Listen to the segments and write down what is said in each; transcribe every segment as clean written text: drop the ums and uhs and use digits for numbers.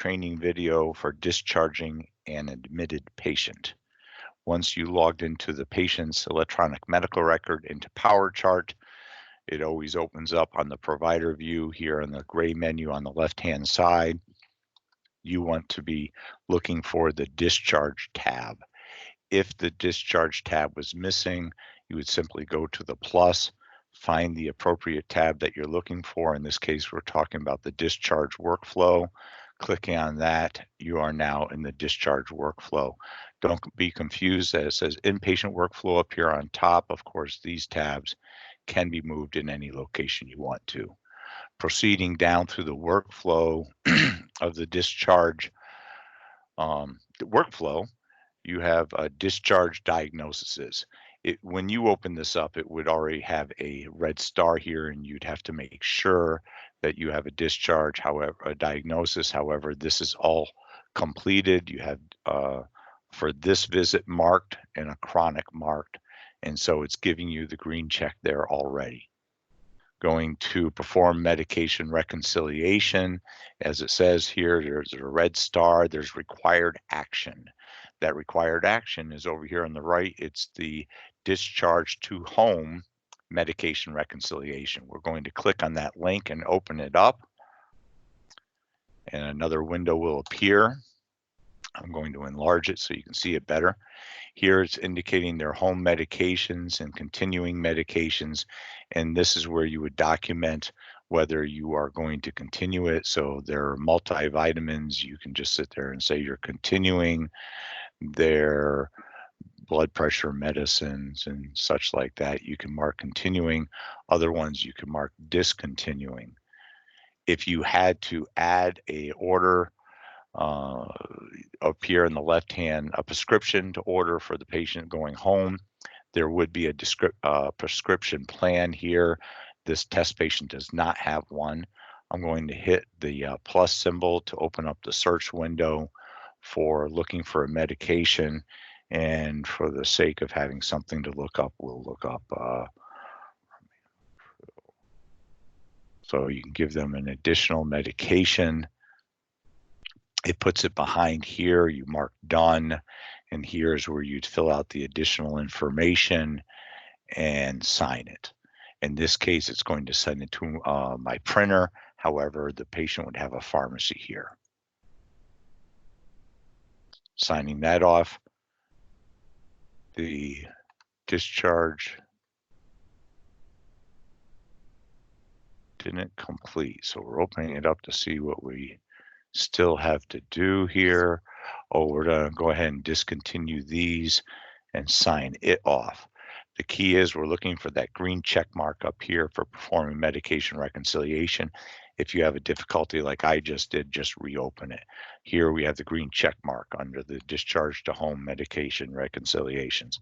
training video for discharging an admitted patient. Once you logged into the patient's electronic medical record into PowerChart, it always opens up on the provider view here on the gray menu on the left-hand side. You want to be looking for the discharge tab. If the discharge tab was missing, you would simply go to the plus, find the appropriate tab that you're looking for. In this case, we're talking about the discharge workflow. Clicking on that, you are now in the discharge workflow. Don't be confused that it says inpatient workflow up here on top. Of course, these tabs can be moved in any location you want to. Proceeding down through the workflow of the discharge workflow, you have discharge diagnoses. When you open this up, it would already have a red star here, and you'd have to make sure that you have a discharge, however, a diagnosis. However, this is all completed. You have for this visit marked and a chronic marked, and so it's giving you the green check there already. Going to perform medication reconciliation. As it says here, there's a red star, there's required action. That required action is over here on the right. It's the discharge to home medication reconciliation. We're going to click on that link and open it up, and another window will appear. I'm going to enlarge it so you can see it better. Here it's indicating their home medications and continuing medications, and this is where you would document whether you are going to continue it. So there are multivitamins. You can just sit there and say you're continuing their blood pressure medicines and such like that. You can mark continuing. Other ones you can mark discontinuing. If you had to add a order up here in the left hand, a prescription to order for the patient going home, there would be a prescription plan here. This test patient does not have one. I'm going to hit the plus symbol to open up the search window for looking for a medication, and for the sake of having something to look up, we'll look up so you can give them an additional medication. It puts it behind here. You mark done, and here's where you'd fill out the additional information and sign it. In this case, it's going to send it to my printer. However, the patient would have a pharmacy here. Signing that off. The discharge didn't complete, so we're opening it up to see what we still have to do here. Oh, we're going to go ahead and discontinue these and sign it off. The key is we're looking for that green check mark up here for performing medication reconciliation. If you have a difficulty like I just did, just reopen it. Here we have the green check mark under the discharge to home medication reconciliations.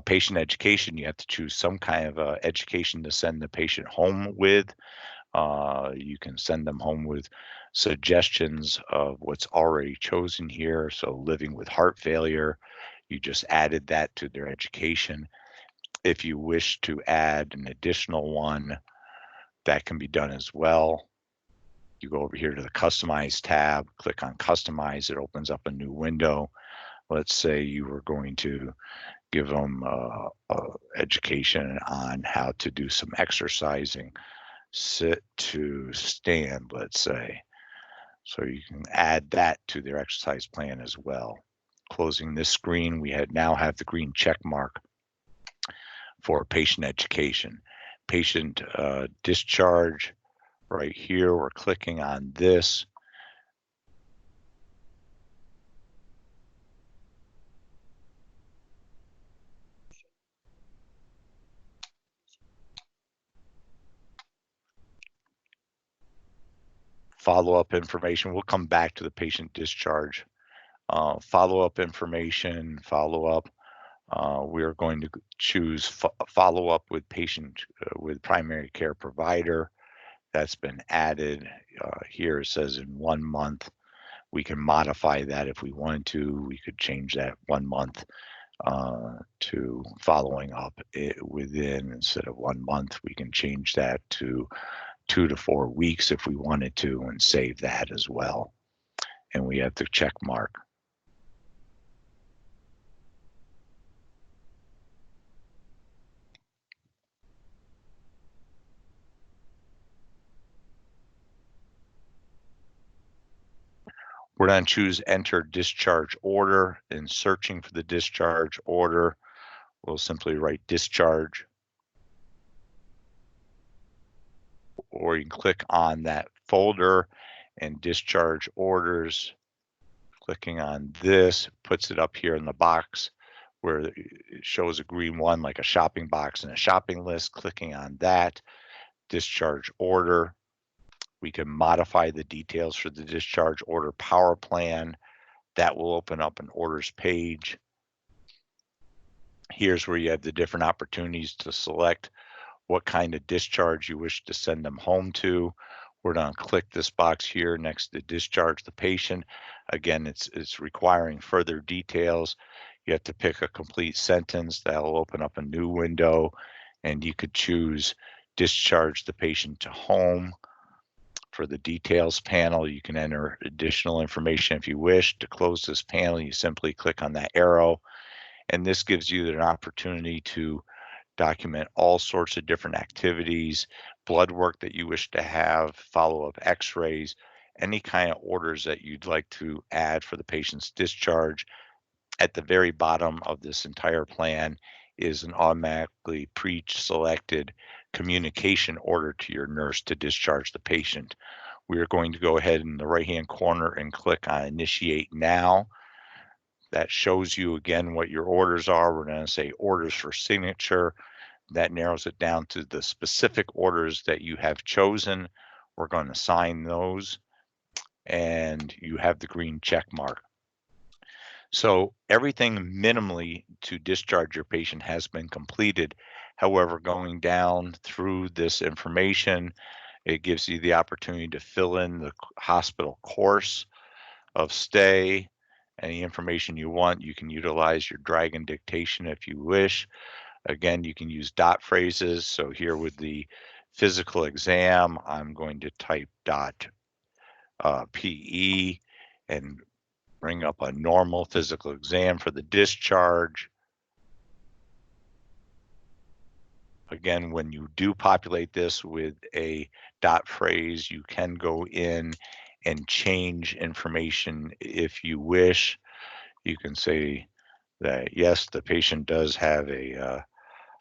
Patient education, you have to choose some kind of education to send the patient home with. You can send them home with suggestions of what's already chosen here. So living with heart failure, you just added that to their education. If you wish to add an additional one, that can be done as well. You go over here to the Customize tab, click on Customize, it opens up a new window. Let's say you were going to give them education on how to do some exercising, sit to stand, let's say. So you can add that to their exercise plan as well. Closing this screen, we now have the green check mark for patient education. Patient discharge, right here, we're clicking on this. Follow-up information, we'll come back to the patient discharge. Follow-up information, follow-up. We're going to choose follow-up with patient with primary care provider. That's been added. Here it says in 1 month. We can modify that if we wanted to. We could change that 1 month to following up within, instead of 1 month, we can change that to 2 to 4 weeks if we wanted to, and save that as well. and we have the check mark. We're going to choose enter discharge order. In searching for the discharge order, we'll simply write discharge, or you can click on that folder and discharge orders. Clicking on this puts it up here in the box where it shows a green one like a shopping box and a shopping list. Clicking on that discharge order, we can modify the details for the discharge order power plan. That will open up an orders page. Here's where you have the different opportunities to select what kind of discharge you wish to send them home to. We're going to click this box here next to discharge the patient. Again, it's requiring further details. You have to pick a complete sentence. That'll open up a new window, and you could choose discharge the patient to home. For the details panel, you can enter additional information if you wish. To close this panel, you simply click on that arrow, and this gives you an opportunity to document all sorts of different activities, blood work that you wish to have, follow-up x-rays, any kind of orders that you'd like to add for the patient's discharge. At the very bottom of this entire plan is an automatically pre-selected communication order to your nurse to discharge the patient. We are going to go ahead in the right-hand corner and click on Initiate Now. That shows you again what your orders are. We're going to say orders for signature. That narrows it down to the specific orders that you have chosen. We're going to sign those, and you have the green check mark. So everything minimally to discharge your patient has been completed. However, going down through this information, it gives you the opportunity to fill in the hospital course of stay, any information you want. You can utilize your dragon dictation if you wish. Again, you can use dot phrases. So here with the physical exam, I'm going to type dot PE and bring up a normal physical exam for the discharge. Again, when you do populate this with a dot phrase, you can go in and change information if you wish. You can say that, yes, the patient does have a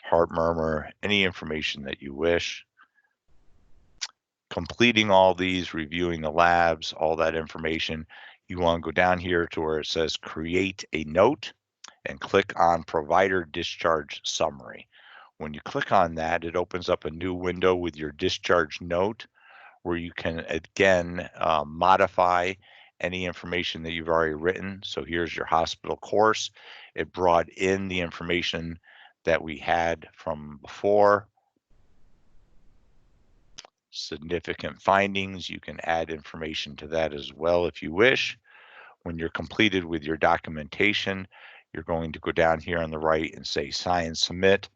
heart murmur, any information that you wish. Completing all these, reviewing the labs, all that information, you want to go down here to where it says create a note and click on provider discharge summary. When you click on that, it opens up a new window with your discharge note where you can again modify any information that you've already written. So here's your hospital course. It brought in the information that we had from before. Significant findings, you can add information to that as well if you wish. When you're completed with your documentation, you're going to go down here on the right and say sign submit.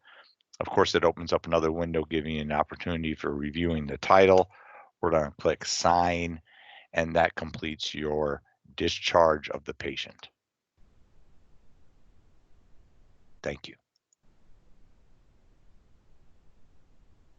Of course, it opens up another window giving you an opportunity for reviewing the title. We're going to click sign, and that completes your discharge of the patient. Thank you.